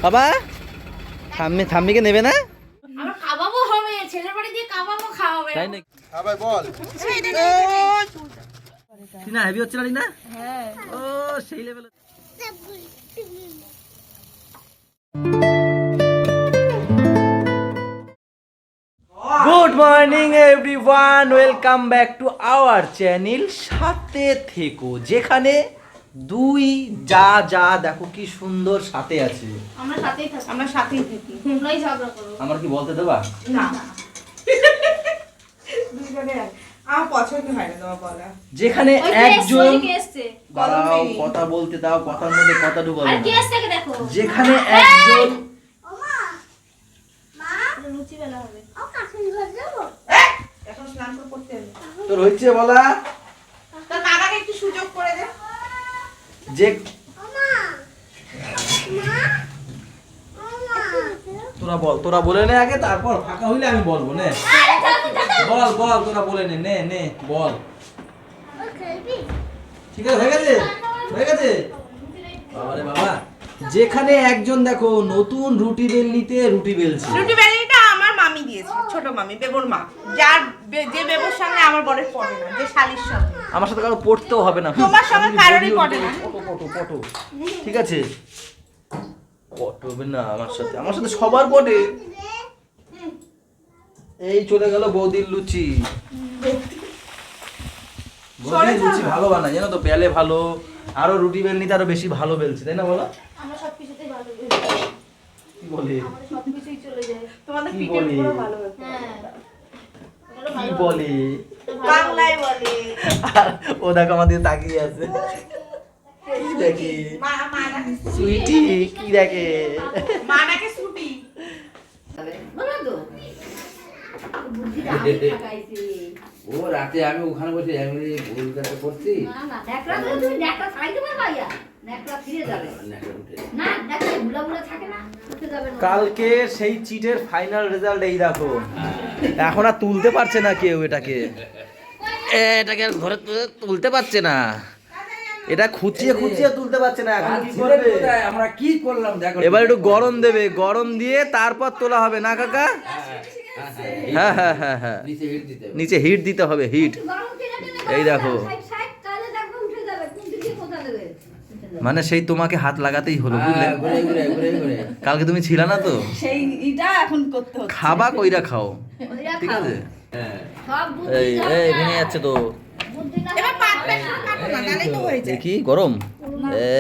বাবা ঠাম্মিকে নেবে না? আমার খাওয়াবো হবে, ছেলের বাড়ি দিয়ে খাওয়াবো খাওয়াবে। তাই নাকি? হ্যাঁ ভাই বল। টিনা হেভি হচ্ছে না টিনা? হ্যাঁ। ও সেই লেভেলে। Good morning everyone, welcome back to our channel সাথে থেকো, যেখানে দুই যা দেখো কি সুন্দর সাথে আছে। আমরা সাথেই থাকি। তোমরাই ঝগড়া করো। আমার কি বলতে দেবা? না। আমার পছন্দ হয় না তোমার বলা। যেখানে ওই যে একজন কে এসছে? দাঁড়াও, কথা বলতে দাও, কথার মধ্যে কথা ঢুকাবে আর কে না। এসছে কে দেখো। যেখানে একজন লুচি বেলা হবে। এখন স্নান করে করতে হবে। তোর হচ্ছে বলা তো দাদাকে একটু সুযোগ করে দে। যে তোরা বলে নে আগে, তারপর ফাঁকা হইলে আমি বলবো। নে বল তোরা বলে নে বল। ঠিক আছে, হয়ে গেছে বাবারে বাবা। যেখানে একজন দেখো নতুন রুটি বেলছে। রুটি বেলিটা আমার মামি দিয়েছে, ছোট মামি, বেবর মা। যে বেবর সঙ্গে আমার বরের পড়ে না, যে শালির সঙ্গে। আমার সাথে কারো পড়তেও হবে না, তোমার সঙ্গে কারোরই পড়ে না। পটো ঠিক আছে, পটবে না আমার সাথে সবার পটে। এই চলে গেল বৌদির লুচি। বৌদির লুচি ভালো বানায় জানো তো, বেলে ভালো, আরো রুটি বেলনিতে আরো বেশি ভালো বেলছে, তাই না বলো? আমরা সবকিছুতেই ভালো করি। কি বলে? আমাদের সবকিছুই চলে যায়। তোমাদের কি পিঠের বলে? পুরো ভালো হতো। হ্যাঁ। কি বলে? বাংলায় বলে। আর ও দেখো আমাদের তাকিয়ে আছে, কি দেখে? মা নাকি সুইটি কি দেখে? মা নাকি ছুটি। বলো তো। বুদ্ধিটা আমি থাকাইছি। ও রাতে আমি ওখানে বসে আমি কলকাতা পড়ছি। না ন্যাকড়া তো তুমি ন্যাকড়া ছাড়াইতে পারবা ইয়া। ন্যাকড়া ফিরে যাবে। না ন্যাকড়া বুলা থাকে না। উঠে যাবে না। কালকে সেই চিটের ফাইনাল রেজাল্ট এই দেখো। এখন আর তুলতে পারছে না কেউ এটাকে এটাকে আর ঘরে তুলতে পারছে না। এটা খুঁচিয়ে তুলতে পারছে না। এখন কি করবে? আমরা কি করলাম দেখো। এবার একটু গরম দেবে, গরম দিয়ে তারপর তোলা হবে না কাকা? হ্যাঁ নিচে হিট দিতে হবে। নিচে হিট দিতে হবে, হিট। গরম তেলে এই দেখো। সাইড তাহলে দেখো উঠে যাবে। কোন দিকে কোথা দেবে? মানে সেই তোমাকে হাত লাগাতেই হলো, বুঝলে? ঘুরে কালকে তুমি ছিলা না তো, সেই এটা এখন করতে হচ্ছে। খাবা কইরা খাও, ওইরা ঠিক খাও। আছে? হ্যাঁ সব বুদ্ধি এই দরকার। ভেঙে যাচ্ছে তো। বুদ্ধি না এবার পাতবে না, কাটো না, তাহলেই তো হয়ে যায়। দেখি গরম,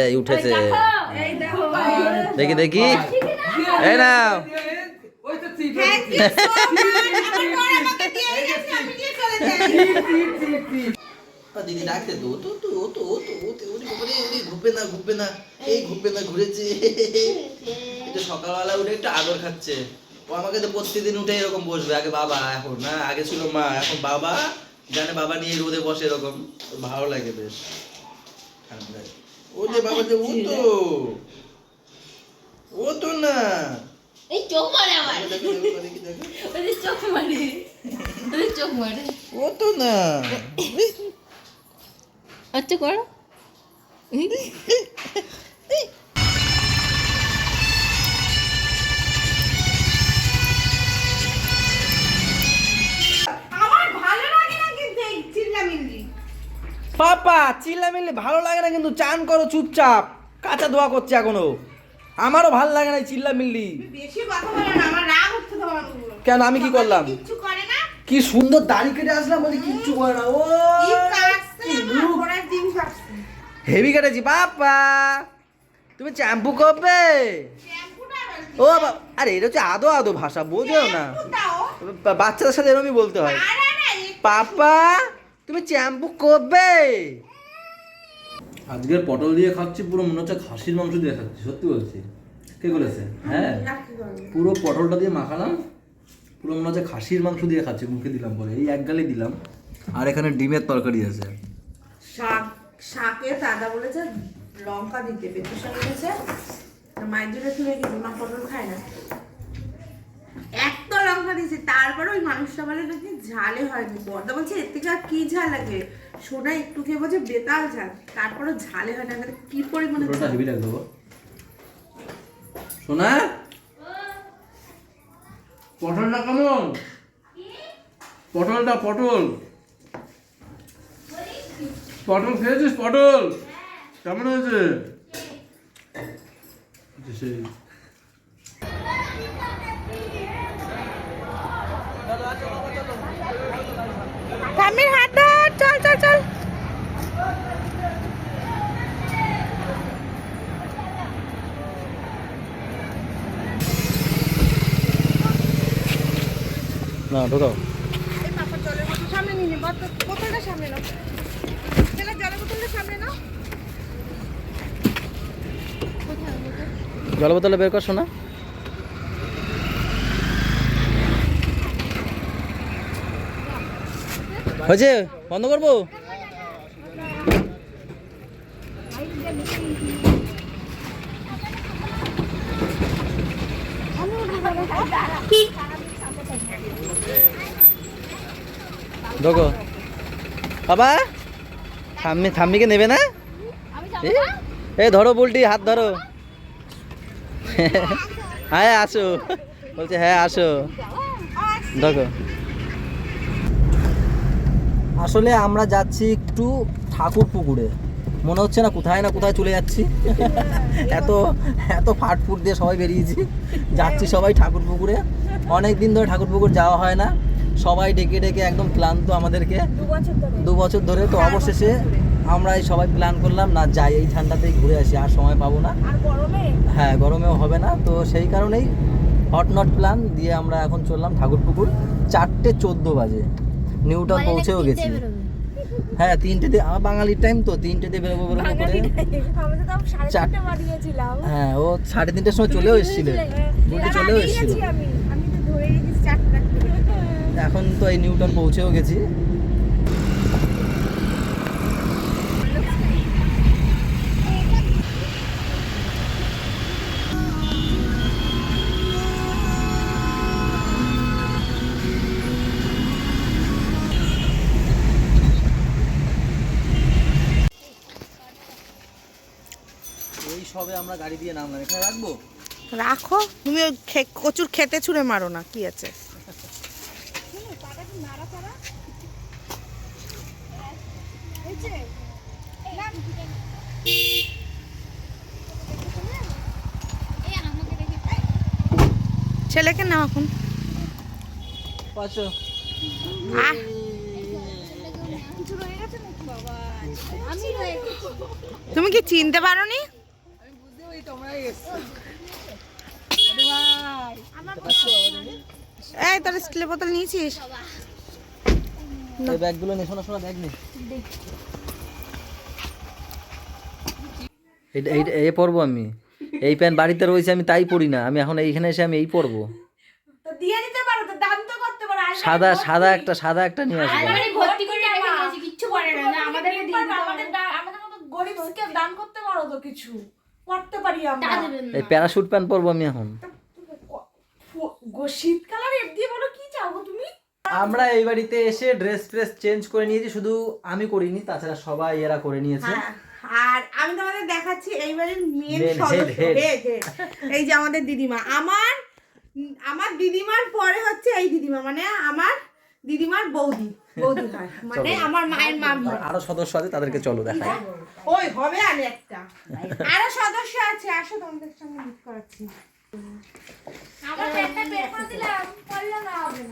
এই উঠেছে। এই দেখো। দেখি এই নাও। ওই তো cheat Thank you so much. আমার বর আমাকে দিয়ে গেছে, আমি নিয়ে চলে যাই। দিদি ডাকতে তো ঘুরবে না এই ঘুরেছে। এটা সকালবেলা উঠে একটু আদর খাচ্ছে। ও আমাকে তো প্রতিদিন উঠে এরকম বসবে, আগে বাবা, এখন না, আগে ছিল মা, এখন বাবা। জানে বাবা নিয়ে রোদে বসে এরকম, ওর ভালো লাগে বেশ। ঠান্ডায় ও যে বাবা যে ও তো না। এই চোখ মারে আমার। দেখো, দেখি। ওই যে চোখ মারে। ওই চোখ মারে। ও তো না। আচ্ছা করো। আমার ভালো লাগে না কিন্তু এই চিল্লামিল্লি। পাপা চিল্লামিল্লি ভালো লাগে না, কিন্তু চান করো চুপচাপ, কাঁচা ধোয়া করছে এখনো। আমারও ভালো লাগে না এই চিল্লামিল্লি। তুমি বেশি কথা বলো না, আমার রাগ উঠছে তোমার উপর। কেন, আমি কি করলাম? কিচ্ছু করে না। কি সুন্দর দাড়ি কেটে আসলাম, বলি কিচ্ছু করে না। ও কি কাটছে আমার ঘোড়ার ডিম কাটছে। হেভি কেটেছি পাপা। তুমি শ্যাম্পু করবে? শ্যাম্পুটা ও আরে এটা হচ্ছে আদো ভাষা, বোঝেও না। দাও। বাচ্চাদের সাথে এরকমই বলতে হয়। না পাপা তুমি শ্যাম্পু করবে? আজকের পটল দিয়ে খাচ্ছি, পুরো মনে হচ্ছে খাসির মাংস দিয়ে খাচ্ছি, সত্যি বলছি। কে করেছে? হ্যাঁ, পুরো পটলটা দিয়ে মাখালাম, পুরো মনে হচ্ছে খাসির মাংস দিয়ে খাচ্ছি। মুখে দিলাম পরে, এই এক গালে দিলাম। আর এখানে ডিমের তরকারি আছে। শাকে দাদা বলেছে লঙ্কা দিতে, পেঁপে শাক এনেছে, মায়ের জন্য তুলে গেছি, মা পটল খায় না। এত লঙ্কা দিয়েছে, তারপরে ওই মানুষটা বলে নাকি ঝালে হয়নি। বর্দা বলছে এর থেকে আর কি ঝাল লাগে, সোনা একটু খেয়ে বলছে বেতাল ঝাল, তারপরে ঝালে হয় না। কি পরিমাণে পটলটা হেভি লাগলো গো। সোনা পটলটা কেমন? পটলটা পটল পটল খেয়েছিস? পটল কেমন হয়েছে? সেই ঠাম্মির হাত ধর, চল চল চল। না ঢোকাও। এই পাপা জলের বোতল সামনে নিয়ে নে, বোতলটা সামনে নাও। ছেলে জলের বোতলটা সামনে নাও। জল বোতলে বের কর সোনা। হয়েছে? বন্ধ করবো? দেখো বাবা, থাম্মিকে নেবে না? এই ধরো বুলটি, হাত ধরো। হ্যাঁ আসো, বলছে হ্যাঁ আসো। দেখো আসলে আমরা যাচ্ছি একটু ঠাকুর পুকুরে, মনে হচ্ছে না কোথায় চলে যাচ্ছি। এত এত ফাটফুট দিয়ে সবাই বেরিয়েছি, যাচ্ছি সবাই ঠাকুর পুকুরে। অনেক দিন ধরে ঠাকুর পুকুর যাওয়া হয় না, সবাই ডেকে ডেকে একদম ক্লান্ত আমাদেরকে 2 বছর ধরে। তো অবশেষে আমরা এই সবাই প্ল্যান করলাম না যাই, এই ঠান্ডাতেই ঘুরে আসি, আর সময় পাবো না। হ্যাঁ গরমেও হবে না, তো সেই কারণেই হট নট প্ল্যান দিয়ে আমরা এখন চললাম ঠাকুর পুকুর। 4:14 বাজে, নিউটাউন পৌঁছেও গেছি। হ্যাঁ 3টে আমার বাঙালির টাইম, তো 3টে বেরোবো করে। হ্যাঁ ও 3:30টার সময় চলেও এসেছিল, বুলটি চলেও এসেছিল। এখন তো এই নিউটাউন পৌঁছেও গেছি। এই সবে আমরা গাড়ি দিয়ে নামলাম, এখানে রাখবো? রাখো, তুমি ওই কচুর খেতে ছুঁড়ে মারো না, কি আছে। ছেলেকে নাও এখন। পাঁচশো। তুমি কি চিনতে পারো নি? এই তোর স্টিলের বোতল নিয়েছিস? এই ব্যাগগুলো নে, শোনা ব্যাগ নে। এই পরবো আমি, এই প্যান্ট বাড়িতে রয়েছে, আমি তাই পরি না। আমি এখন এইখানে এসে আমি এই পরবো। তো দিয়ে দিতে পারো, তো দাম তো করতে পারো। সাদা একটা নিয়ে আসবো। ভর্তি করে রেখে দিয়েছি, কিচ্ছু পড়ে না। আমাদেরকে দিয়ে দিতে হবে। আমাদের মতো গরিবকে দান করতে পারো তো, কিছু করতে পারি আমরা। এই প্যারাশুট প্যান্ট পরবো আমি এখন। শীতকালে এমনি বলো কি চাও তুমি? আমরা এই বাড়িতে এসে ড্রেস চেঞ্জ করে নিয়েছি, শুধু আমি করিনি, তাছাড়া সবাই এরা করে নিয়েছে। আর আমি তোমাদের দেখাচ্ছি এইবারের মেন Head, সদস্য, head. head. এই যে আমাদের দিদিমা। আমার দিদিমার পরে হচ্ছে এই দিদিমা, মানে আমার দিদিমার বৌদি হয়, মানে আমার মায়ের মামি। আরো সদস্য আছে, তাদেরকে চলো দেখাই। ওই হবে আর একটা, আরো সদস্য আছে, আসো তোমাদের সঙ্গে মিট করাচ্ছি।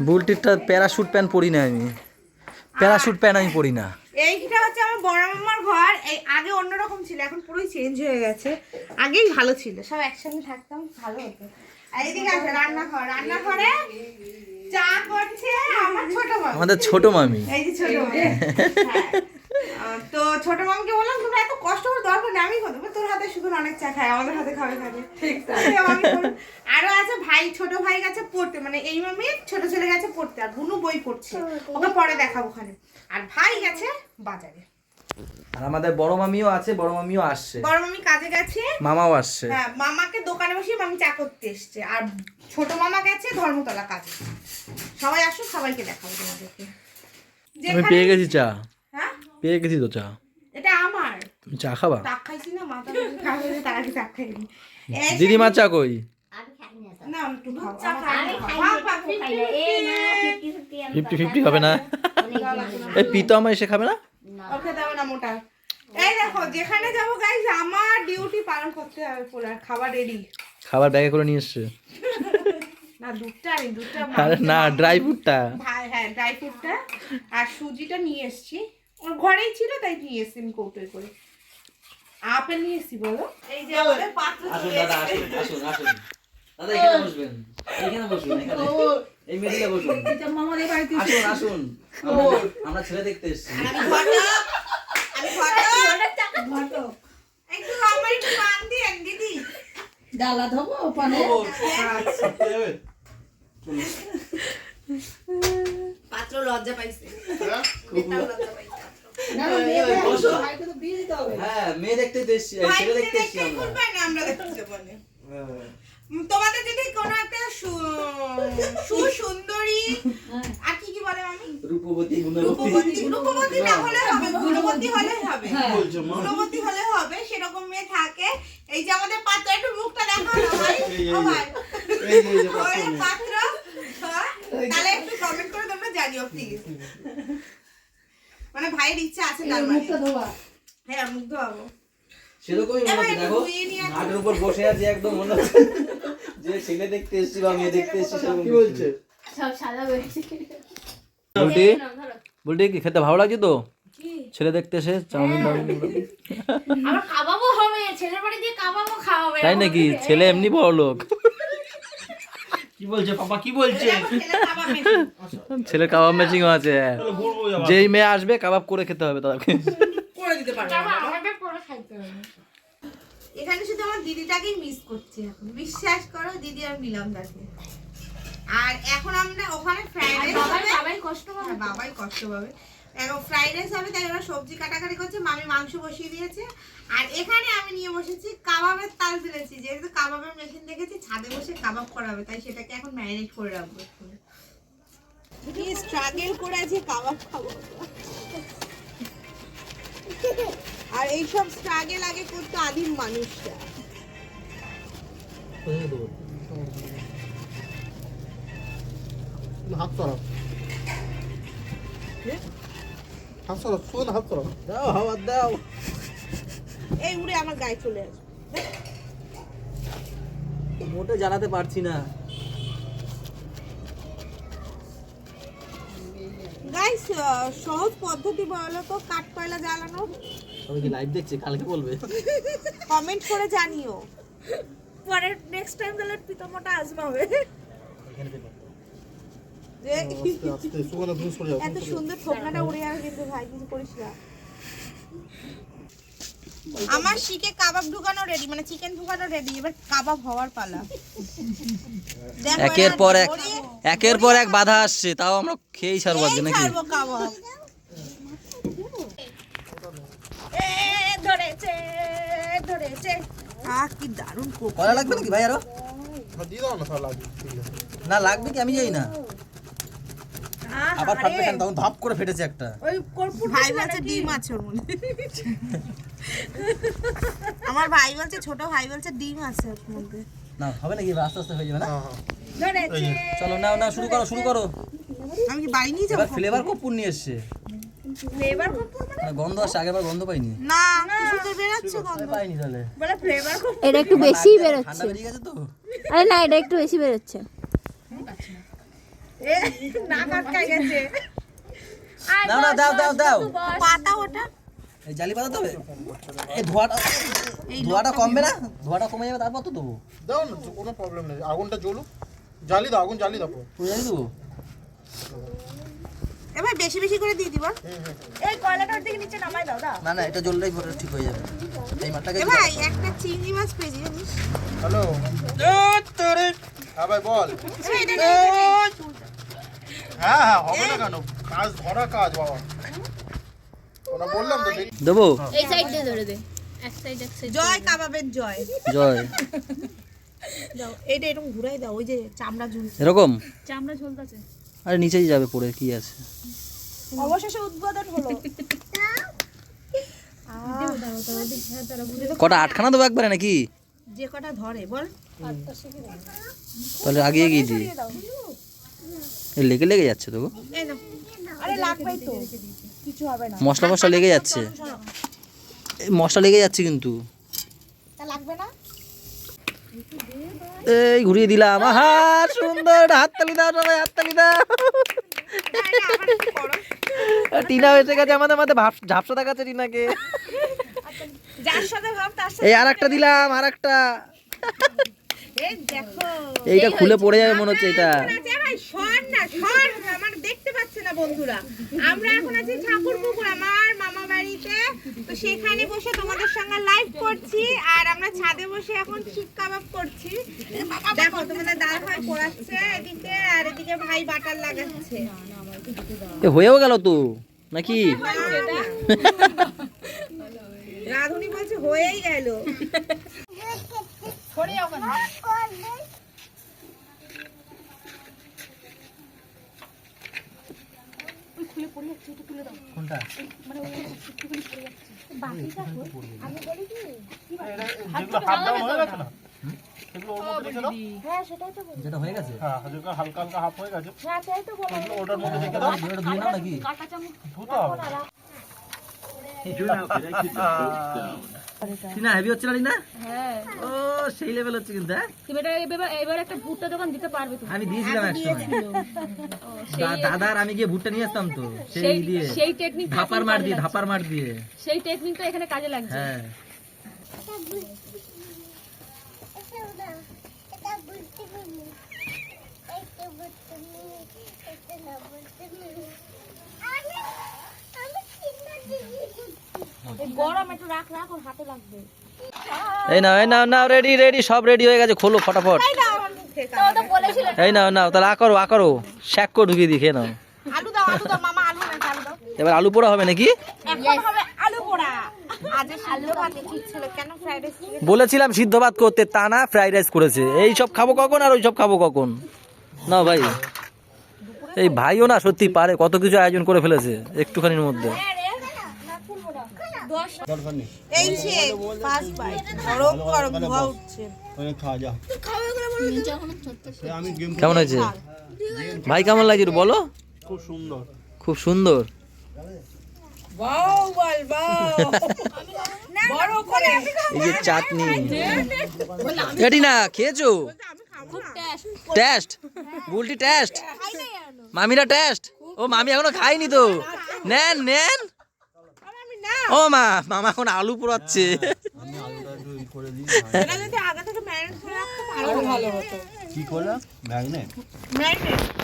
বুলটিরটা প্যারাশুট প্যান্ট পরি না আমি, প্যারাশুট প্যান্ট আমি পরি না। এইটা হচ্ছে আমার বড় মামার ঘর। এই আগে অন্যরকম ছিল, এখন পুরোই চেঞ্জ হয়ে গেছে। আগেই ভালো ছিল, সব একসঙ্গে থাকতাম, ভালো হতো। এইদিকে আছে রান্নাঘরে চা করছে আমার ছোট মামি, আমাদের ছোট মামি। এই যে ছোট মামি। হ্যাঁ। তো ছোট মামিকে বললাম তোমরা এত কষ্ট করে দরকার নেই, আমি করবো, তোর হাতে শুধু অনেক চা খায়, আমাদের হাতে খাবে। আরো আছে ভাই, ছোট ভাই গেছে পড়তে, মানে এই মামির ছোট ছেলে গেছে পড়তে, আর বুনু বই পড়ছে, ওকে পরে দেখাবো ওখানে। আর ভাই গেছে বাজারে। আর আমাদের বড় মামিও আছে, বড় মামিও আসছে, বড় মামি কাজে গেছে, মামাও আসছে। হ্যাঁ মামাকে দোকানে বসিয়ে মামি চা করতে এসছে, আর ছোট মামা গেছে ধর্মতলা কাজে। সবাই আসো, সবাইকে দেখাবো তোমাদেরকে। আমি পেয়ে গেছি চা, হ্যাঁ পেয়ে গেছি তো চা। এটা আমার, তুমি চা খাবা? চা খাইছি না, মাথা খাবে তার আগে চা খাইনি। দিদিমার চা কই? না একটু খাও চা খাই, আমি খাই, একটু খাই না। এ না, 50-50 আমি 50-50 হবে না অনেক দিন এই প্রীতম এসে খাবে না না। ওকে দেবে না মোটা এই দেখো যেখানে যাবো গাইস আমার ডিউটি পালন করতে হবে পুরো খাবার রেডি খাবার ব্যাগে করে নিয়ে এসছে না দুধটা আরে না ড্রাই ফ্রুটটা ভাই হ্যাঁ ড্রাই ফ্রুটটা আর সুজিটা নিয়ে এসেছি ওর ঘরেই ছিল তাই নিয়ে এসেছি আমি কৌটোয় করে আপেল নিয়ে এসেছি বলো এই যে আমাদের পাত্র আসুন চলে দাদা এসেছে। আসুন আসুন আসুন দাদা এখানে বসবেন এখানে বসুন এখানে এই মিডিলে বসুন আসুন আসুন আমরা ছেলে দেখতে এসেছি আমি ঘটো একটু আমার একটু পান দিয়েন দিদি ডালা ধোবো পানে পাত্র লজ্জা পাইছে না না, মেয়েদের বসো। ভাইকে তো বিয়ে দিতে হবে। হ্যাঁ মেয়ে দেখতে এসেছি ছেলে দেখতে এসেছি আমরা আমরা দেখতে বলে তোমাদের যদি কোনো একটা সুসুন্দরী হ্যাঁ। আর কি কি বলে মামি রূপবতী গুণবতী রূপবতী না হলে হবে গুণবতী হলে হবে হ্যাঁ। গুণবতী হলে হবে সেরকম মেয়ে থাকে এই যে আমাদের পাত্র একটু মুখটা দেখাও না ভাই ও ভাই ওই পাত্র হ্যাঁ? তাহলে একটু কমেন্ট করে তোমরা জানিও প্লিজ মানে ভাইয়ের ইচ্ছা আছে তার এই মানে মুখটা ধোবা। হ্যাঁ মুখ ধোয়াবো সেরকমই মনে হচ্ছে দেখো ঘাটের উপর বসে আছে একদম মনে হচ্ছে যে ছেলে দেখতে এসেছি বা মেয়ে দেখতে এসেছি সেরকম কি বলছে সব সাদা হয়েছে। বুলটি এই নাও, ধরো। বুলটি কি খেতে ভালো লাগছে তো ছেলে দেখতে এসে চাউমিন টাউমিন আবার কাবাবও হবে, ছেলের বাড়ি দিয়ে কাবাবও খাওয়াবে। তাই নাকি ছেলে এমনি বড় লোক কি বলছে পাপা কি বলছে ছেলের কাবাব ম্যাচিংও আছে যেই মেয়ে আসবে কাবাব করে খেতে হবে তাকে করে দিতে পারবে আবার আমাদের করে খাইতে হবে। এখানে শুধু আমার দিদিটাকেই মিস করছি এখন বিশ্বাস করো দিদি আর মিলাম তাকে আর এখন আমরা ওখানে ফ্রাইড আর রাইস বাবাই হবে বাবাই কষ্ট পাবে। হ্যাঁ, বাবাই কষ্ট পাবে এখন ফ্রাইড রাইস হবে তাই ওরা সবজি কাটাকাটি করছে মামি মাংস বসিয়ে দিয়েছে আর এখানে আমি নিয়ে বসেছি কাবাবের তাল তুলেছি যেহেতু কাবাবের মেশিন দেখেছি ছাদে বসে কাবাব করা হবে তাই সেটাকে এখন ম্যারিনেট করে রাখবো কি স্ট্রাগল করে আছে কাবাব খাবো আর এইসব স্ট্রাগল আগে করতো আদিম মানুষরা হাত সরাও হাত সরাও শোন হাত সরাও দাও হাওয়া দাও এই উড়ে আমার গায়ে চলে আসবে মোটে জ্বালাতে পারছি না গাইস সহজ পদ্ধতি বলো তো কাঠ কয়লা জ্বালানো আমি কি লাইভ দেখছি কালকে বলবে কমেন্ট করে জানিও পরে নেক্সট টাইম তাহলে পিতামটা আজমাবে যে আস্তে সুগন্ধ তুমি সরে যাও এত সুন্দর থোকনাটা উড়ে যাবে কিন্তু ভাই কিছু করিস না আমার শিকে কাবাব ঢুকানো রেডি মানে চিকেন ঢুকানো রেডি এবার কাবাব হওয়ার পালা দেখো একের এরা পর এক গড়িয়ে- একের পর এক বাধা আসছে তাও আমরা খেয়েই ছাড়বো আজকে এই নাকি ছাড়বো কাবাব এ ধরেছে ধরেছে কি দারুণ কোক কলা লাগবে নাকি ভাই আরো দিয়ে দাও না তাহলে লাগবে ঠিক আছে না লাগবে কি আমি যাই না আবার ফাটবে কেন তখন ধাপ করে ফেটেছে একটা ওই কর্পূর ভাই বলছে ডিম আছে ওর মধ্যে আমার ভাই বলছে ছোট ভাই বলছে ডিম আছে ওর মধ্যে না হবে নাকি এবার আস্তে আস্তে হয়ে যাবে না হ্যাঁ হ্যাঁ ধরেছে চলো নাও নাও শুরু করো আমি কি বাড়ি নিয়ে যাবো এবার ফ্লেভার কর্পূর নিয়ে এসছে ফ্লেভার কর্পূর মানে না, গন্ধ আসছে আগেরবার গন্ধ পাইনি না সুন্দর বেরাচ্ছে গন্ধ পাইনি তাহলে বলে ফ্লেভার কর্পূর এটা একটু বেশি ঠান্ডা বেরোচ্ছে বেরিয়ে গেছে তো আরে না এটা একটু বেশি বেরোচ্ছে এ না কাটকাই গেছে নাও না দাও দাও দাও পাতা ওটা এই জালি পাতা তবে এই ধোঁয়াটা কমবে না ধোঁয়াটা কমে যাবে তারপর তো দেবো দাও না কোনো প্রবলেম নেই আগুনটা জ্বলুক জ্বালি দাও আগুন জ্বালি দাও পুরো জালি দেবো এ ভাই বেশি বেশি করে দিয়ে দিবা এই কয়লাটার দিকে নিচে নামাই দাও দাও না না এটা জ্বললেই ঠিক হয়ে যাবে এই মাঠটাকে এ ভাই একটা চিংড়ি মাছ পেয়েছি জানিস হ্যালো হ্যাঁ ভাই বল এ ভাই, এটা নে, এটা নে। হ্যাঁ হ্যাঁ হবে না কেন কাজ ধরা কাজ বাবা ওরা বললাম তো দেখি দেবো এই সাইড দিয়ে ধরে দে এক সাইড জয় কাবাবের জয় জয় দাও এইটা এরকম ঘুরাই দাও ওই যে চামড়া ঝুলছে এরকম চামড়া ঝোলতাছে আরে নিচেই যাবে পড়ে কি আছে অবশেষে উদ্বোধন হলো কটা আটখানা দেবো একবারে নাকি যে কটা ধরে বল। তাহলে আগে এগিয়ে দিই, লেগে লেগে যাচ্ছে তো গো। এই নাও। আরে লাগবেই তো, কিছু হবে না। মশলা ফসলা লেগে যাচ্ছে, এই মশলা লেগে যাচ্ছে কিন্তু। তা লাগবে না। এই ঘুরিয়ে দিলাম, আহা সুন্দর, হাততালি দাও সবাই, হাততালি দাও। তাহলে আবার কি করো? টিনা এসে গেছে আমাদের মাঝে, ঝাপসা দেখাচ্ছে টিনাকে। যার সাথে ভাব তার সাথে। এই আর একটা দিলাম, আর একটা। এই দেখো, এইটা খুলে পড়ে যাবে মনে হচ্ছে এটা। আছে ভাই, শোন না, শোন, আমার দেখতে পাচ্ছে না বন্ধুরা। আমরা এখন আছি ঠাকুরপুকুর আমার মামা বাড়িতে, তো সেখানে বসে তোমাদের সঙ্গে লাইভ করছি, আর আমরা ছাদে বসে এখন শিক কাবাব করছি। দেখো তোমাদের দাদা ভাই পোড়াচ্ছে এদিকে, আর এদিকে ভাই বাটার লাগাচ্ছে। এ হয়েও গেল তো নাকি? রাধুনি বলছে হয়েই গেল। কোনটা? যেগুলো হাফ ডাউন হয়ে গেছে না, সেগুলো ওর মধ্যে রেখে দাও। যেটা হয়ে গেছে হ্যাঁ, যেগুলো হালকা হালকা হাফ হয়ে গেছে সেগুলো ওটার মধ্যে রেখে দাও। ধুয়ে নাও নাকি? ধুতে হবে। টিনা হেভি হচ্ছে না টিনা? ও সেই লেভেল হচ্ছে কিন্তু। হ্যাঁ তুমি এটা এবার একটা ভুট্টা দোকান দিতে পারবে তুমি। আমি দিয়েছিলাম একসময়, দাদার আমি গিয়ে ভুট্টা নিয়ে আসতাম তো, সেই দিয়ে সেই টেকনিক ধাপার মার দিয়ে। সেই টেকনিকটা এখানে কাজে লাগছে। হ্যাঁ গরম একটু রাখ ওর হাতে লাগবে। এই নাও রেডি রেডি, সব রেডি হয়ে গেছে, খোলো ফটাফট। তো বলেছিল এই নাও তাহলে আ করো শ্যাক করে ঢুকিয়ে দিই, খেয়ে নাও। আলু দাও মামা, আলু না, আলু দাও। এবার আলু পোড়া হবে নাকি? এখন হবে আলু পোড়া। আজ আলু ভাত ঠিক ছিল, কেন ফ্রাইড রাইস? বলেছিলাম সিদ্ধ ভাত করতে, তা না ফ্রাইড রাইস করেছে। এই সব খাবো কখন আর ওই সব খাবো কখন? না ভাই, এই ভাইও না সত্যি পারে, কত কিছু আয়োজন করে ফেলেছে একটুখানির মধ্যে। এই যে ফার্স্ট বাইট, গরম গরম ধোয়া উঠছে। খাওয়া যা। আমি গেম কেমন হয়েছে ভাই, কেমন লাগছে একটু বলো? খুব সুন্দর। খুব সুন্দর। বাও বল বাও, বড় করে। এই যে চাটনি, এটি না খেয়েছো? টেস্ট, বুলটি টেস্ট, মামিরা টেস্ট। ও মামি এখনো খাইনি তো, নেন। ও মামা এখন আলু পোড়াচ্ছে। এটা যদি আগে থেকে ম্যারিনেট করে রাখতে আরো ভালো হতো। কি করলা? ম্যাগনেট।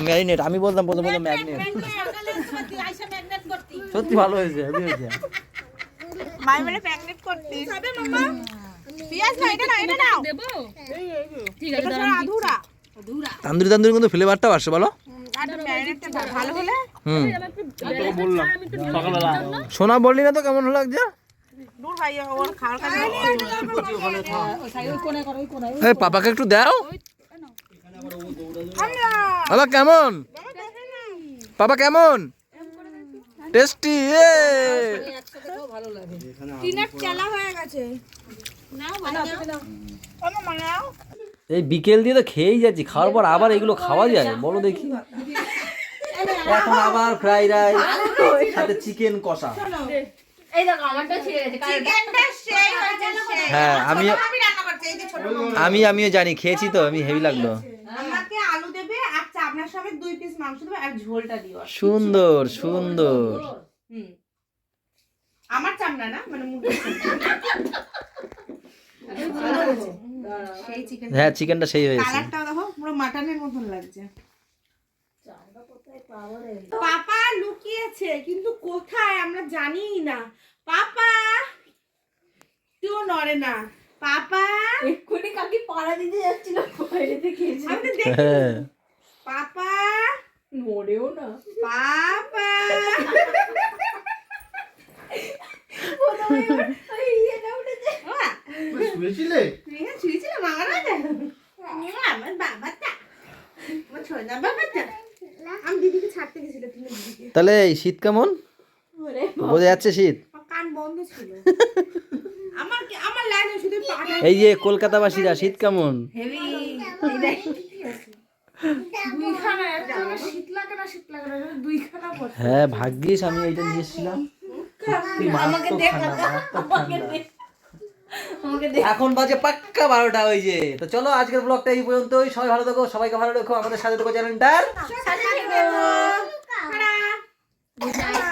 ম্যারিনেট, আমি বলতাম প্রথমে ম্যাগনেট। সত্যি ভালো হয়েছে, হেভি হয়েছে। মাই মানে ম্যাগনেট করতে হবে মামা। পিয়াজ না, এটা নাও। দেবো ঠিক এটা আছে। সব আধুরা। তান্দুরি কিন্তু ফ্লেভারটাও আসছে বলো। আর ম্যারিনেটটা ভালো হলে হুম, বললাম সকালবেলা সোনা বললি না তো কেমন লাগছে? দূর ভাই, ওর খাওয়ার কাছে। এই পাপাকে একটু দাও। বাবা কেমন? পাপা কেমন? টেস্টি। টিনার চালা হয়ে গেছে। নাও নাও। এই বিকেল দিয়ে তো খেয়েই যাচ্ছি, খাওয়ার পর আবার এগুলো খাওয়া যায় বলো দেখি? এখন আবার ফ্রাইড রাইস সাথে চিকেন কষা। এই দেখো আমারটা ছিঁড়ে গেছে চিকেনটা সেই হয়েছে সেই। হ্যাঁ আমি রান্না করছি, এই যে ছোট মামা। আমিও জানি, খেয়েছি তো আমি, হেভি লাগলো। আমাকে আলু দেবে, আচ্ছা আপনার সবাই 2 পিস মাংস দেবে, আর ঝোলটা দিও। সুন্দর। হুম, আমার চামড়া না, মানে মুরগির সেই চিকেন। হ্যাঁ চিকেনটা সেই হয়েছে। কালারটা দেখো, পুরো মাটনের মতন লাগছে। পাপা লুকিয়েছে, কিন্তু কোথায় আমরা জানি না। পাপা কেউ নড়ে না। পাপা এক্ষুনি কাকি পাড়া দিতে যাচ্ছিল বাইরে থেকে এসে। আমি তো দেখি। হ্যাঁ পাপা মরেও না। পাপা ওই ইয়েটা উঠেছে। ওয়া, শুয়েছিলে? তুই এখানে শুয়েছিলি মামার বাড়িতে? আমার বাবাটা, আমার ছোট্ট বাবাটা। আমি দিদিকে ছাড়তে গেছিল, তুমি দিদিকে। তাহলে এই শীত কেমন বোঝা যাচ্ছে? শীত কান বন্ধ ছিল। আমার লাইনে শুধু এই যে কলকাতাবাসীরা শীত কেমন? হেভি দুইখানা একটা আমার শীত লাগে না দুইখানা পড়ছে। হ্যাঁ ভাগ্যিস আমি এইটা নিয়ে এসেছিলাম। সত্যি মারাত্মক ঠান্ডা, মারাত্মক ঠান্ডা। এখন বাজে পাক্কা 12টা হয়েছে। তো চলো আজকের ব্লগটা এই পর্যন্তই। সবাই ভালো থেকো, সবাইকে ভালো রেখো, আমাদের সাথে থেকো চ্যানেলটার।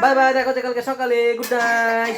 বাই বাই, দেখা হচ্ছে কালকে সকালে। Good night.